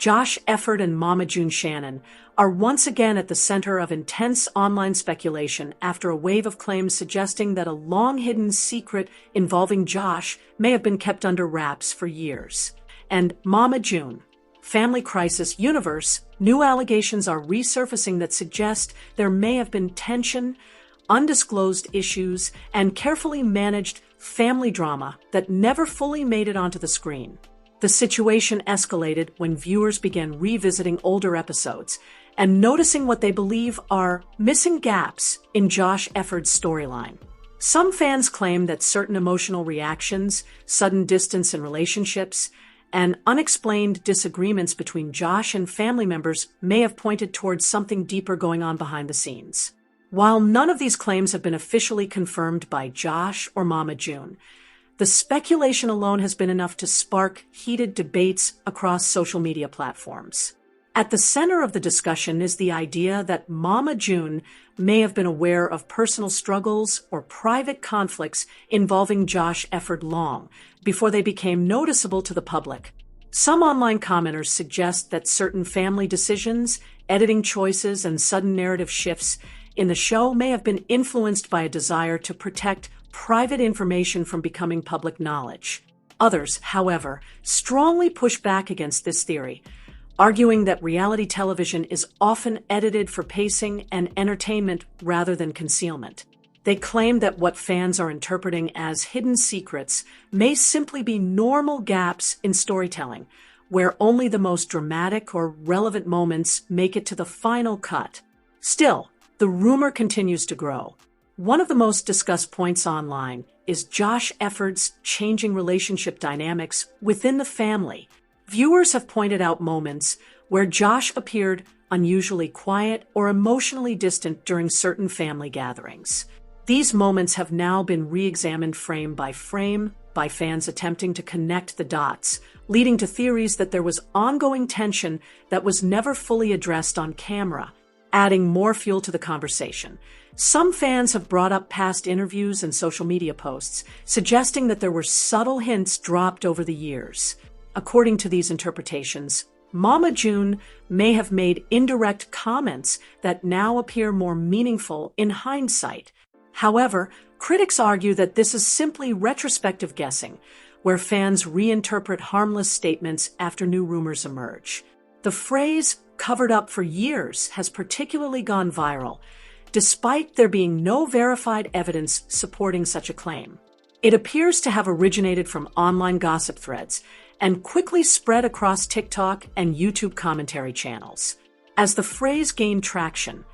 Josh Efird and Mama June Shannon are once again at the center of intense online speculation after a wave of claims suggesting that a long-hidden secret involving Josh may have been kept under wraps for years. And Mama June, Family Crisis Universe, new allegations are resurfacing that suggest there may have been tension, undisclosed issues, and carefully managed family drama that never fully made it onto the screen. The situation escalated when viewers began revisiting older episodes and noticing what they believe are missing gaps in Josh Efird's storyline. Some fans claim that certain emotional reactions, sudden distance in relationships, and unexplained disagreements between Josh and family members may have pointed towards something deeper going on behind the scenes. While none of these claims have been officially confirmed by Josh or Mama June, the speculation alone has been enough to spark heated debates across social media platforms. At the center of the discussion is the idea that Mama June may have been aware of personal struggles or private conflicts involving Josh Efird long before they became noticeable to the public. Some online commenters suggest that certain family decisions, editing choices, and sudden narrative shifts in the show may have been influenced by a desire to protect private information from becoming public knowledge. Others, however, strongly push back against this theory, arguing that reality television is often edited for pacing and entertainment rather than concealment. They claim that what fans are interpreting as hidden secrets may simply be normal gaps in storytelling, where only the most dramatic or relevant moments make it to the final cut. Still, the rumor continues to grow. One of the most discussed points online is Josh Efird's changing relationship dynamics within the family. Viewers have pointed out moments where Josh appeared unusually quiet or emotionally distant during certain family gatherings. These moments have now been re-examined frame by fans attempting to connect the dots, leading to theories that there was ongoing tension that was never fully addressed on camera, adding more fuel to the conversation. Some fans have brought up past interviews and social media posts, suggesting that there were subtle hints dropped over the years. According to these interpretations, Mama June may have made indirect comments that now appear more meaningful in hindsight. However, critics argue that this is simply retrospective guessing, where fans reinterpret harmless statements after new rumors emerge. The phrase "covered up for years" has particularly gone viral, despite there being no verified evidence supporting such a claim. It appears to have originated from online gossip threads and quickly spread across TikTok and YouTube commentary channels. As the phrase gained traction,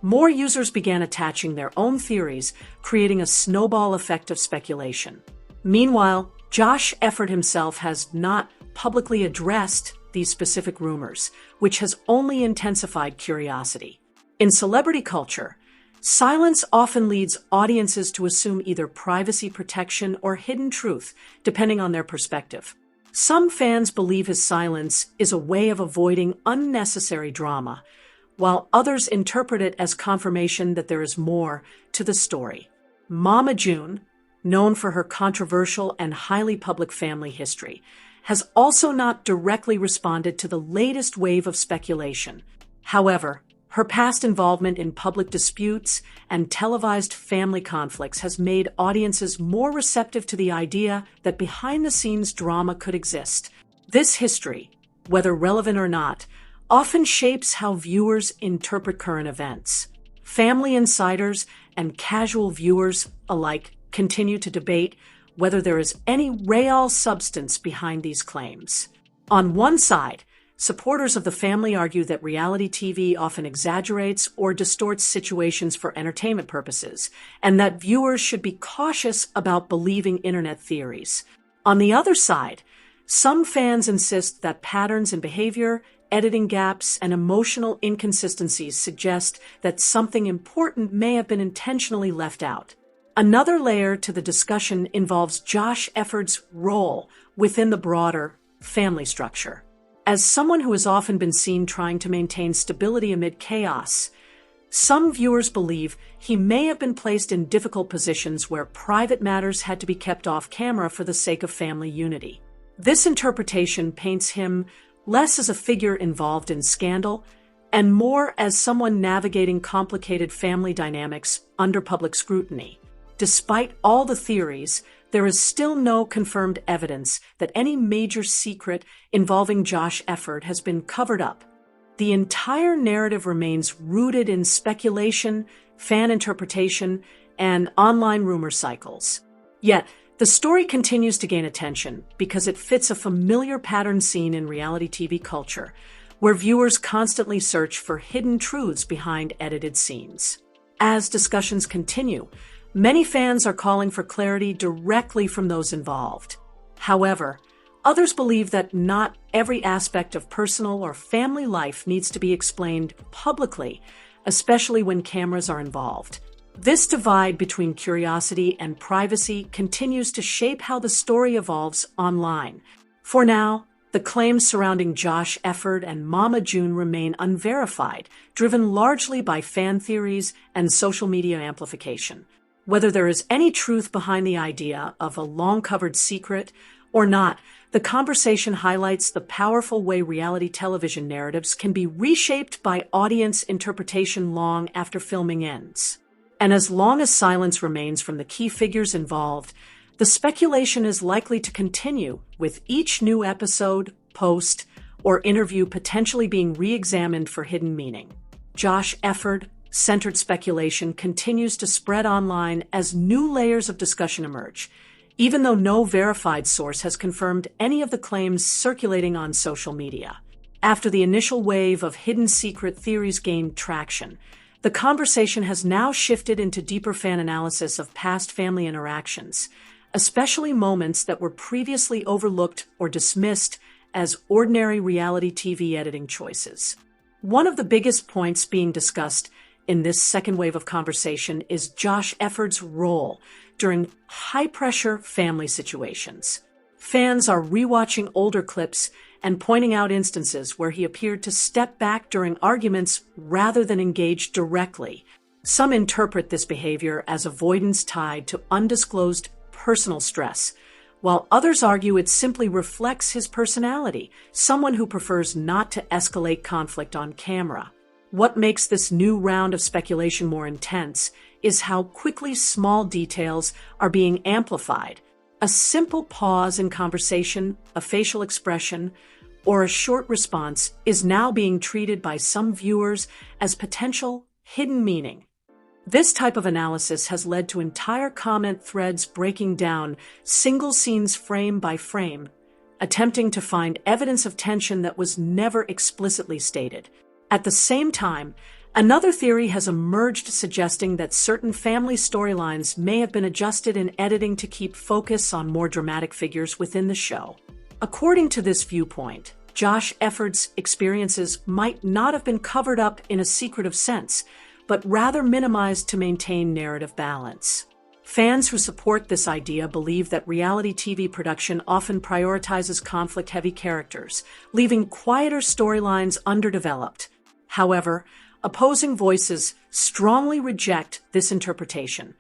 more users began attaching their own theories, creating a snowball effect of speculation. Meanwhile, Josh Efird himself has not publicly addressed these specific rumors, which has only intensified curiosity. In celebrity culture, silence often leads audiences to assume either privacy protection or hidden truth, depending on their perspective. Some fans believe his silence is a way of avoiding unnecessary drama, while others interpret it as confirmation that there is more to the story. Mama June, known for her controversial and highly public family history, has also not directly responded to the latest wave of speculation. However, her past involvement in public disputes and televised family conflicts has made audiences more receptive to the idea that behind-the-scenes drama could exist. This history, whether relevant or not, often shapes how viewers interpret current events. Family insiders and casual viewers alike continue to debate whether there is any real substance behind these claims. On one side, supporters of the family argue that reality TV often exaggerates or distorts situations for entertainment purposes, and that viewers should be cautious about believing internet theories. On the other side, some fans insist that patterns in behavior, editing gaps, and emotional inconsistencies suggest that something important may have been intentionally left out. Another layer to the discussion involves Josh Efird's role within the broader family structure. As someone who has often been seen trying to maintain stability amid chaos, some viewers believe he may have been placed in difficult positions where private matters had to be kept off camera for the sake of family unity. This interpretation paints him less as a figure involved in scandal, and more as someone navigating complicated family dynamics under public scrutiny. Despite all the theories, there is still no confirmed evidence that any major secret involving Josh Efird has been covered up. The entire narrative remains rooted in speculation, fan interpretation, and online rumor cycles. Yet, the story continues to gain attention because it fits a familiar pattern seen in reality TV culture, where viewers constantly search for hidden truths behind edited scenes. As discussions continue, many fans are calling for clarity directly from those involved. However, others believe that not every aspect of personal or family life needs to be explained publicly, especially when cameras are involved. This divide between curiosity and privacy continues to shape how the story evolves online. For now, the claims surrounding Josh Efird and Mama June remain unverified, driven largely by fan theories and social media amplification. Whether there is any truth behind the idea of a long-covered secret or not, the conversation highlights the powerful way reality television narratives can be reshaped by audience interpretation long after filming ends. And as long as silence remains from the key figures involved, the speculation is likely to continue, with each new episode, post, or interview potentially being re-examined for hidden meaning. Josh Efird-centered speculation continues to spread online as new layers of discussion emerge, even though no verified source has confirmed any of the claims circulating on social media. After the initial wave of hidden secret theories gained traction, the conversation has now shifted into deeper fan analysis of past family interactions, especially moments that were previously overlooked or dismissed as ordinary reality TV editing choices. One of the biggest points being discussed in this second wave of conversation is Josh Efird's role during high-pressure family situations. Fans are rewatching older clips and pointing out instances where he appeared to step back during arguments rather than engage directly. Some interpret this behavior as avoidance tied to undisclosed personal stress, while others argue it simply reflects his personality, someone who prefers not to escalate conflict on camera. What makes this new round of speculation more intense is how quickly small details are being amplified. A simple pause in conversation, a facial expression, or a short response is now being treated by some viewers as potential hidden meaning. This type of analysis has led to entire comment threads breaking down single scenes frame by frame, attempting to find evidence of tension that was never explicitly stated. At the same time, another theory has emerged suggesting that certain family storylines may have been adjusted in editing to keep focus on more dramatic figures within the show. According to this viewpoint, Josh Efird's experiences might not have been covered up in a secretive sense, but rather minimized to maintain narrative balance. Fans who support this idea believe that reality TV production often prioritizes conflict-heavy characters, leaving quieter storylines underdeveloped. However, opposing voices strongly reject this interpretation,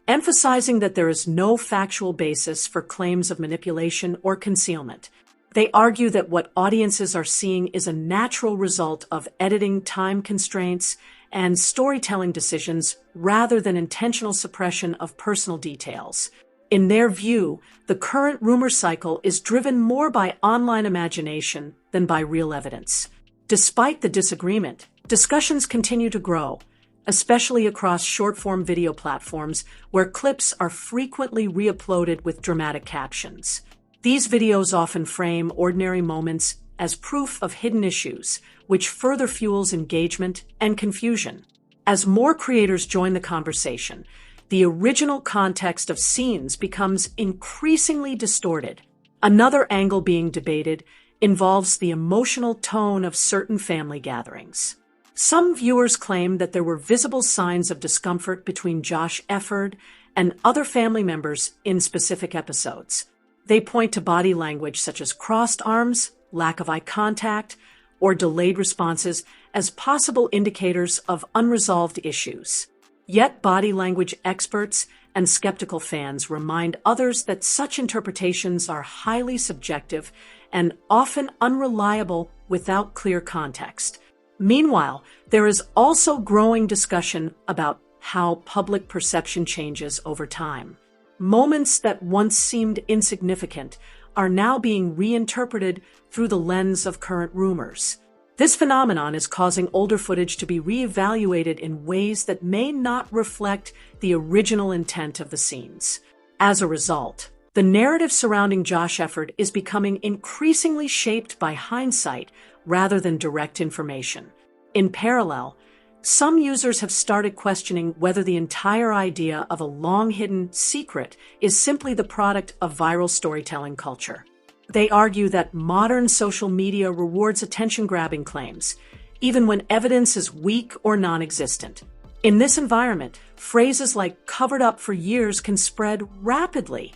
emphasizing that there is no factual basis for claims of manipulation or concealment. They argue that what audiences are seeing is a natural result of editing time constraints and storytelling decisions rather than intentional suppression of personal details. In their view, the current rumor cycle is driven more by online imagination than by real evidence. Despite the disagreement, discussions continue to grow, especially across short-form video platforms where clips are frequently re-uploaded with dramatic captions. These videos often frame ordinary moments as proof of hidden issues, which further fuels engagement and confusion. As more creators join the conversation, the original context of scenes becomes increasingly distorted. Another angle being debated involves the emotional tone of certain family gatherings. Some viewers claim that there were visible signs of discomfort between Josh Efird and other family members in specific episodes. They point to body language such as crossed arms, lack of eye contact, or delayed responses as possible indicators of unresolved issues. Yet body language experts and skeptical fans remind others that such interpretations are highly subjective and often unreliable without clear context. Meanwhile, there is also growing discussion about how public perception changes over time. Moments that once seemed insignificant are now being reinterpreted through the lens of current rumors. This phenomenon is causing older footage to be reevaluated in ways that may not reflect the original intent of the scenes. As a result, the narrative surrounding Josh Efird is becoming increasingly shaped by hindsight rather than direct information. In parallel, some users have started questioning whether the entire idea of a long-hidden secret is simply the product of viral storytelling culture. They argue that modern social media rewards attention-grabbing claims, even when evidence is weak or non-existent. In this environment, phrases like "covered up for years" can spread rapidly,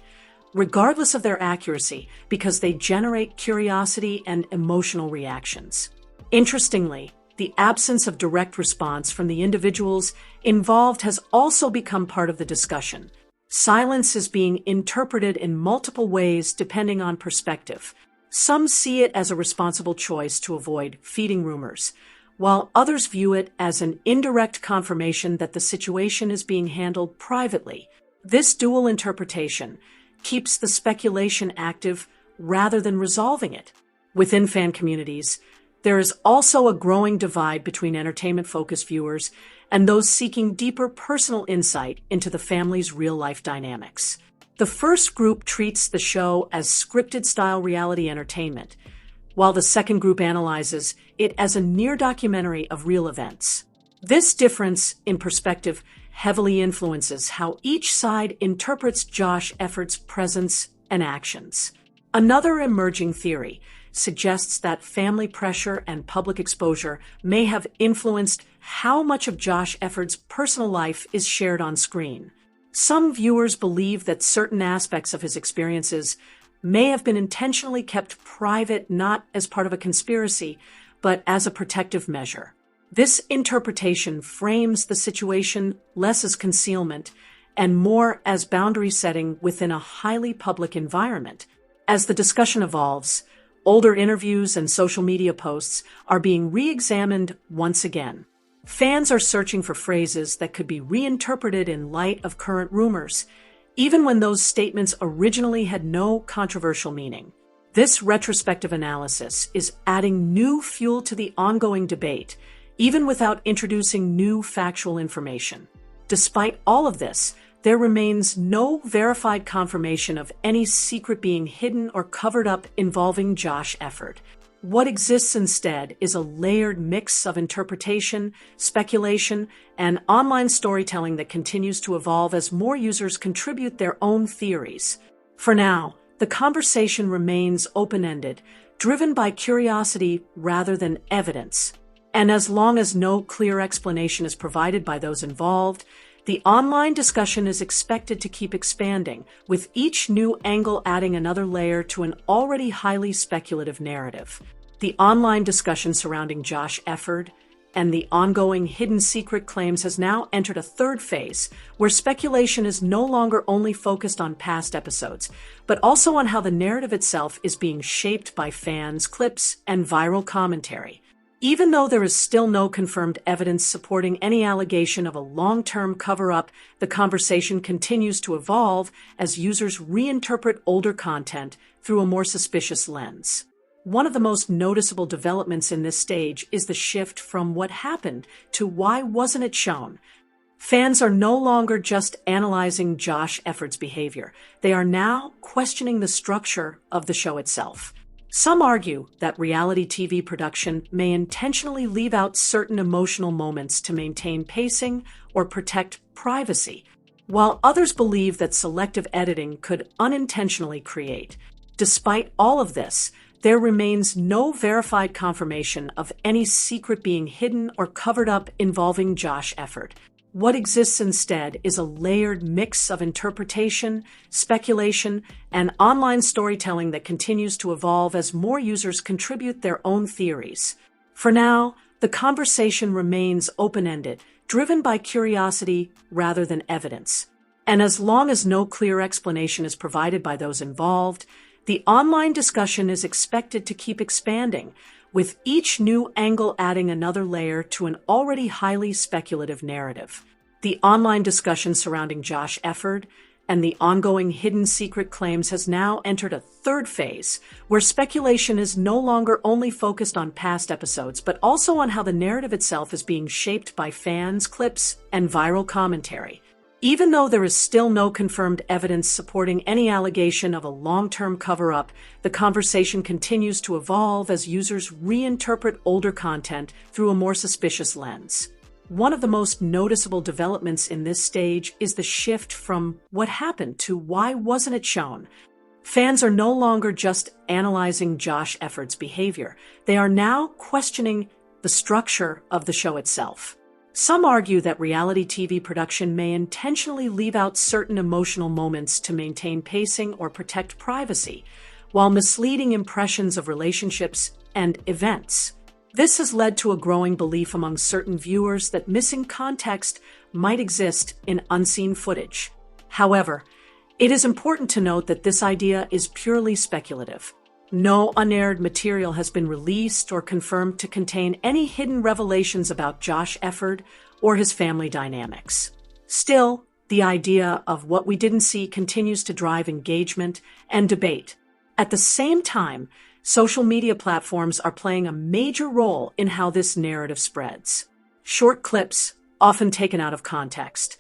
regardless of their accuracy, because they generate curiosity and emotional reactions. Interestingly, the absence of direct response from the individuals involved has also become part of the discussion. Silence is being interpreted in multiple ways depending on perspective. Some see it as a responsible choice to avoid feeding rumors, while others view it as an indirect confirmation that the situation is being handled privately. This dual interpretation keeps the speculation active rather than resolving it. Within fan communities, there is also a growing divide between entertainment-focused viewers and those seeking deeper personal insight into the family's real-life dynamics. The first group treats the show as scripted-style reality entertainment, while the second group analyzes it as a near-documentary of real events. This difference in perspective heavily influences how each side interprets Josh Efird's presence and actions. Another emerging theory suggests that family pressure and public exposure may have influenced how much of Josh Efird's personal life is shared on screen. Some viewers believe that certain aspects of his experiences may have been intentionally kept private, not as part of a conspiracy, but as a protective measure. This interpretation frames the situation less as concealment and more as boundary setting within a highly public environment. As the discussion evolves, older interviews and social media posts are being re-examined once again. Fans are searching for phrases that could be reinterpreted in light of current rumors, even when those statements originally had no controversial meaning. This retrospective analysis is adding new fuel to the ongoing debate, even without introducing new factual information. Despite all of this, there remains no verified confirmation of any secret being hidden or covered up involving Josh Efird. What exists instead is a layered mix of interpretation, speculation, and online storytelling that continues to evolve as more users contribute their own theories. For now, the conversation remains open-ended, driven by curiosity rather than evidence. And as long as no clear explanation is provided by those involved, the online discussion is expected to keep expanding, with each new angle adding another layer to an already highly speculative narrative. The online discussion surrounding Josh Efird and the ongoing hidden secret claims has now entered a third phase, where speculation is no longer only focused on past episodes, but also on how the narrative itself is being shaped by fans, clips, and viral commentary. Even though there is still no confirmed evidence supporting any allegation of a long-term cover-up, the conversation continues to evolve as users reinterpret older content through a more suspicious lens. One of the most noticeable developments in this stage is the shift from "what happened" to "why wasn't it shown?" Fans are no longer just analyzing Josh Efird's behavior. They are now questioning the structure of the show itself. Some argue that reality TV production may intentionally leave out certain emotional moments to maintain pacing or protect privacy, while others believe that selective editing could unintentionally create. Despite all of this, there remains no verified confirmation of any secret being hidden or covered up involving Josh Efird. What exists instead is a layered mix of interpretation, speculation, and online storytelling that continues to evolve as more users contribute their own theories. For now, the conversation remains open-ended, driven by curiosity rather than evidence. And as long as no clear explanation is provided by those involved, The online discussion is expected to keep expanding, with each new angle adding another layer to an already highly speculative narrative. The online discussion surrounding Josh Efird and the ongoing hidden secret claims has now entered a third phase, where speculation is no longer only focused on past episodes, but also on how the narrative itself is being shaped by fans, clips, and viral commentary. Even though there is still no confirmed evidence supporting any allegation of a long-term cover-up, the conversation continues to evolve as users reinterpret older content through a more suspicious lens. One of the most noticeable developments in this stage is the shift from "what happened" to "why wasn't it shown?" Fans are no longer just analyzing Josh Efird's behavior. They are now questioning the structure of the show itself. Some argue that reality TV production may intentionally leave out certain emotional moments to maintain pacing or protect privacy, while misleading impressions of relationships and events. This has led to a growing belief among certain viewers that missing context might exist in unseen footage. However, it is important to note that this idea is purely speculative. No unaired material has been released or confirmed to contain any hidden revelations about Josh Efird or his family dynamics. Still, the idea of what we didn't see continues to drive engagement and debate. At the same time, social media platforms are playing a major role in how this narrative spreads. Short clips, often taken out of context,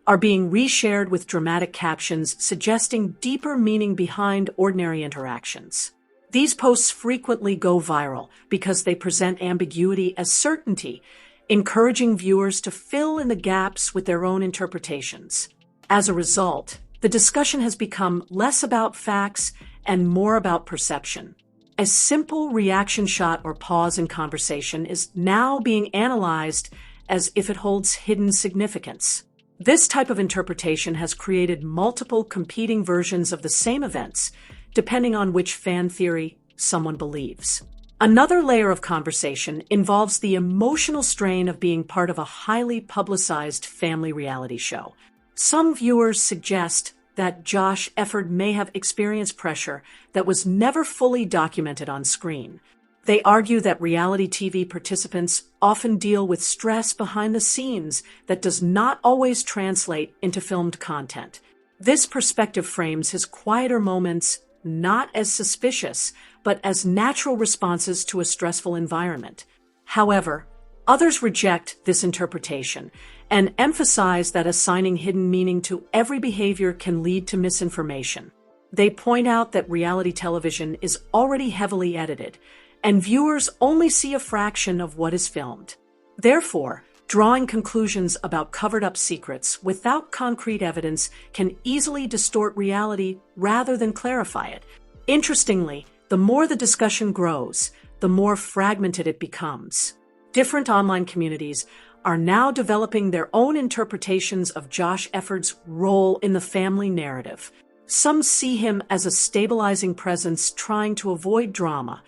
are being reshared with dramatic captions suggesting deeper meaning behind ordinary interactions. These posts frequently go viral because they present ambiguity as certainty, encouraging viewers to fill in the gaps with their own interpretations. As a result, the discussion has become less about facts and more about perception. A simple reaction shot or pause in conversation is now being analyzed as if it holds hidden significance. This type of interpretation has created multiple competing versions of the same events, depending on which fan theory someone believes. Another layer of conversation involves the emotional strain of being part of a highly publicized family reality show. Some viewers suggest that Josh Efird may have experienced pressure that was never fully documented on screen. They argue that reality TV participants often deal with stress behind the scenes that does not always translate into filmed content. This perspective frames his quieter moments not as suspicious, but as natural responses to a stressful environment. However, others reject this interpretation and emphasize that assigning hidden meaning to every behavior can lead to misinformation. They point out that reality television is already heavily edited, and viewers only see a fraction of what is filmed. Therefore, drawing conclusions about covered-up secrets without concrete evidence can easily distort reality rather than clarify it. Interestingly, the more the discussion grows, the more fragmented it becomes. Different online communities are now developing their own interpretations of Josh Efird's role in the family narrative. Some see him as a stabilizing presence trying to avoid drama,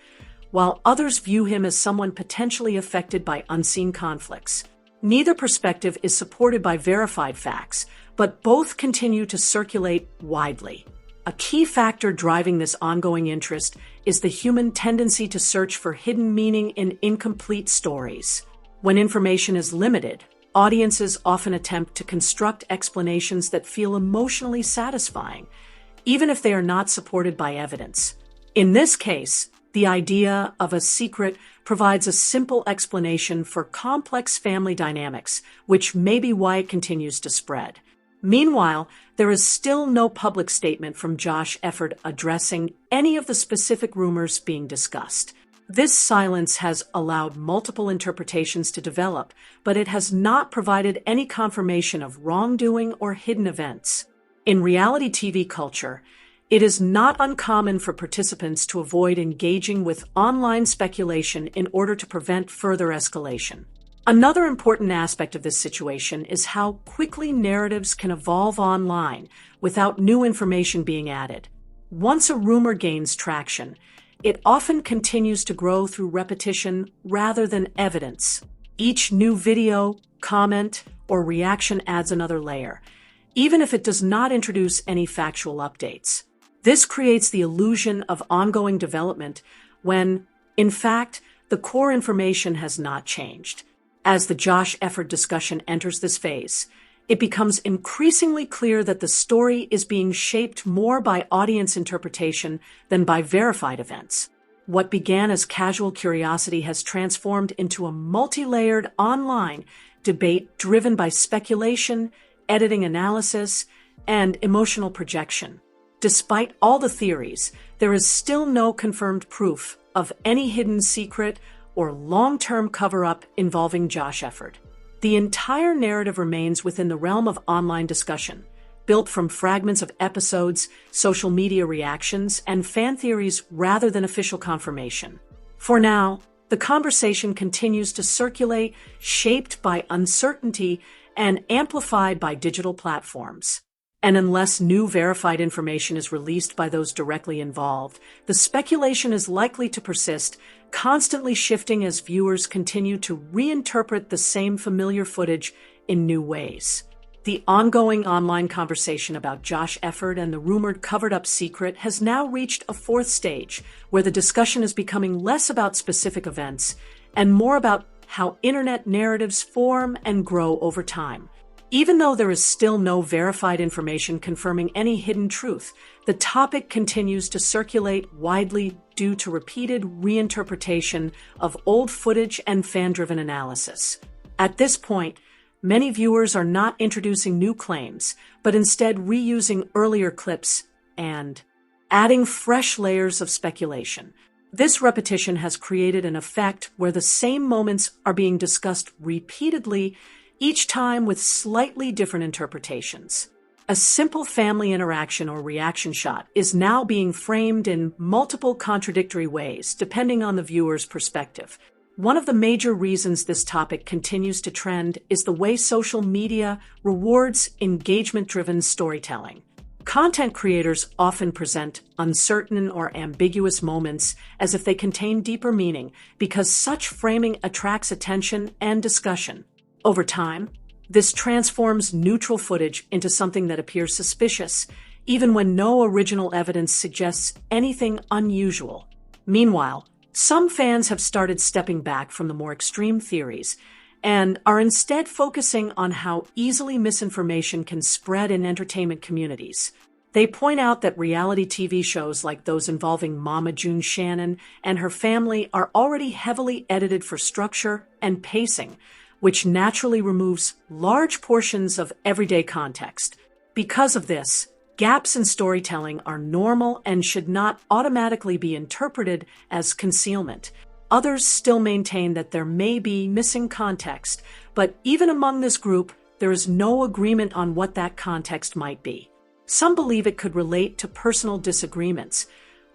while others view him as someone potentially affected by unseen conflicts. Neither perspective is supported by verified facts, but both continue to circulate widely. A key factor driving this ongoing interest is the human tendency to search for hidden meaning in incomplete stories. When information is limited, audiences often attempt to construct explanations that feel emotionally satisfying, even if they are not supported by evidence. In this case, the idea of a secret provides a simple explanation for complex family dynamics, which may be why it continues to spread. Meanwhile, there is still no public statement from Josh Efird addressing any of the specific rumors being discussed. This silence has allowed multiple interpretations to develop, but it has not provided any confirmation of wrongdoing or hidden events. In reality TV culture, it is not uncommon for participants to avoid engaging with online speculation in order to prevent further escalation. Another important aspect of this situation is how quickly narratives can evolve online without new information being added. Once a rumor gains traction, it often continues to grow through repetition rather than evidence. Each new video, comment, or reaction adds another layer, even if it does not introduce any factual updates. This creates the illusion of ongoing development when, in fact, the core information has not changed. As the Josh Efird discussion enters this phase, it becomes increasingly clear that the story is being shaped more by audience interpretation than by verified events. What began as casual curiosity has transformed into a multi-layered online debate driven by speculation, editing analysis, and emotional projection. Despite all the theories, there is still no confirmed proof of any hidden secret or long-term cover-up involving Josh Efird. The entire narrative remains within the realm of online discussion, built from fragments of episodes, social media reactions, and fan theories rather than official confirmation. For now, the conversation continues to circulate, shaped by uncertainty and amplified by digital platforms. And unless new verified information is released by those directly involved, the speculation is likely to persist, constantly shifting as viewers continue to reinterpret the same familiar footage in new ways. The ongoing online conversation about Josh Efird and the rumored covered-up secret has now reached a fourth stage, where the discussion is becoming less about specific events and more about how internet narratives form and grow over time. Even though there is still no verified information confirming any hidden truth, the topic continues to circulate widely due to repeated reinterpretation of old footage and fan-driven analysis. At this point, many viewers are not introducing new claims, but instead reusing earlier clips and adding fresh layers of speculation. This repetition has created an effect where the same moments are being discussed repeatedly, each time with slightly different interpretations. A simple family interaction or reaction shot is now being framed in multiple contradictory ways, depending on the viewer's perspective. One of the major reasons this topic continues to trend is the way social media rewards engagement-driven storytelling. Content creators often present uncertain or ambiguous moments as if they contain deeper meaning because such framing attracts attention and discussion. Over time, this transforms neutral footage into something that appears suspicious, even when no original evidence suggests anything unusual. Meanwhile, some fans have started stepping back from the more extreme theories and are instead focusing on how easily misinformation can spread in entertainment communities. They point out that reality TV shows like those involving Mama June Shannon and her family are already heavily edited for structure and pacing, which naturally removes large portions of everyday context. Because of this, gaps in storytelling are normal and should not automatically be interpreted as concealment. Others still maintain that there may be missing context, but even among this group, there is no agreement on what that context might be. Some believe it could relate to personal disagreements,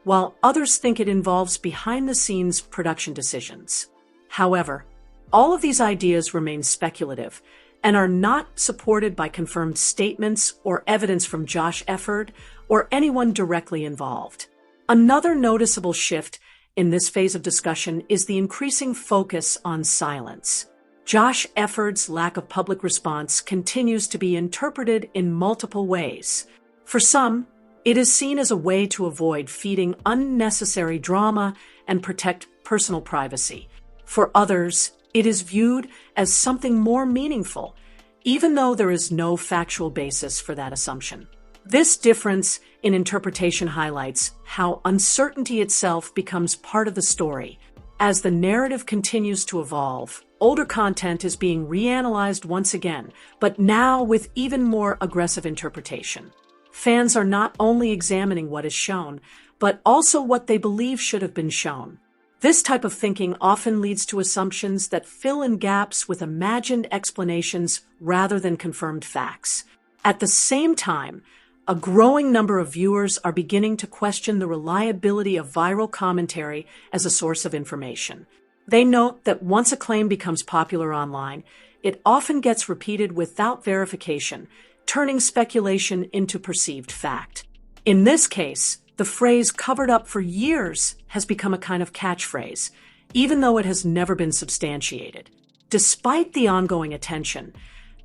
while others think it involves behind-the-scenes production decisions. However, all of these ideas remain speculative and are not supported by confirmed statements or evidence from Josh Efird or anyone directly involved. Another noticeable shift in this phase of discussion is the increasing focus on silence. Josh Efird's lack of public response continues to be interpreted in multiple ways. For some, it is seen as a way to avoid feeding unnecessary drama and protect personal privacy. For others, it is viewed as something more meaningful, even though there is no factual basis for that assumption. This difference in interpretation highlights how uncertainty itself becomes part of the story. As the narrative continues to evolve, older content is being reanalyzed once again, but now with even more aggressive interpretation. Fans are not only examining what is shown, but also what they believe should have been shown. This type of thinking often leads to assumptions that fill in gaps with imagined explanations rather than confirmed facts. At the same time, a growing number of viewers are beginning to question the reliability of viral commentary as a source of information. They note that once a claim becomes popular online, it often gets repeated without verification, turning speculation into perceived fact. In this case, the phrase "covered up for years" has become a kind of catchphrase, even though it has never been substantiated. Despite the ongoing attention,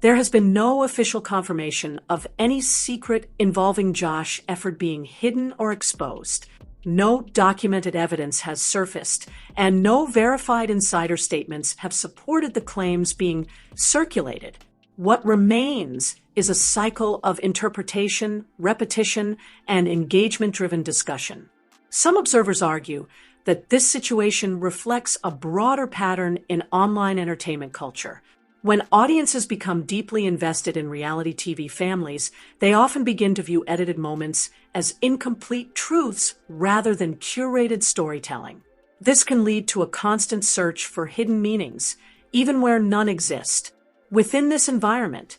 There has been no official confirmation of any secret involving Josh Efird being hidden or exposed. No documented evidence has surfaced, and no verified insider statements have supported the claims being circulated. What remains is a cycle of interpretation, repetition, and engagement-driven discussion. Some observers argue that this situation reflects a broader pattern in online entertainment culture. When audiences become deeply invested in reality TV families, they often begin to view edited moments as incomplete truths rather than curated storytelling. This can lead to a constant search for hidden meanings, even where none exist. Within this environment,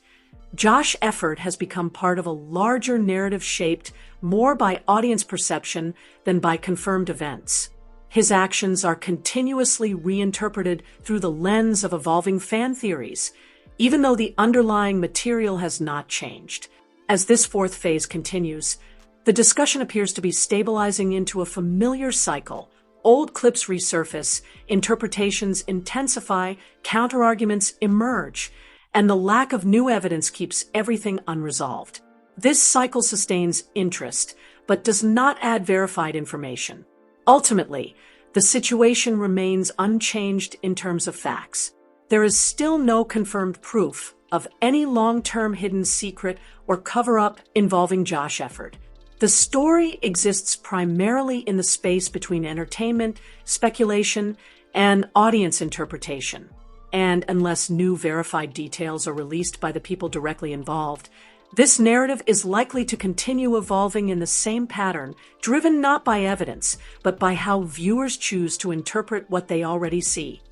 Josh Efird has become part of a larger narrative shaped more by audience perception than by confirmed events. His actions are continuously reinterpreted through the lens of evolving fan theories, even though the underlying material has not changed. As this fourth phase continues, the discussion appears to be stabilizing into a familiar cycle. Old clips resurface, interpretations intensify, counterarguments emerge, and the lack of new evidence keeps everything unresolved. This cycle sustains interest, but does not add verified information. Ultimately, the situation remains unchanged in terms of facts. There is still no confirmed proof of any long-term hidden secret or cover-up involving Josh Efird. The story exists primarily in the space between entertainment, speculation, and audience interpretation. And unless new verified details are released by the people directly involved, this narrative is likely to continue evolving in the same pattern, driven not by evidence, but by how viewers choose to interpret what they already see.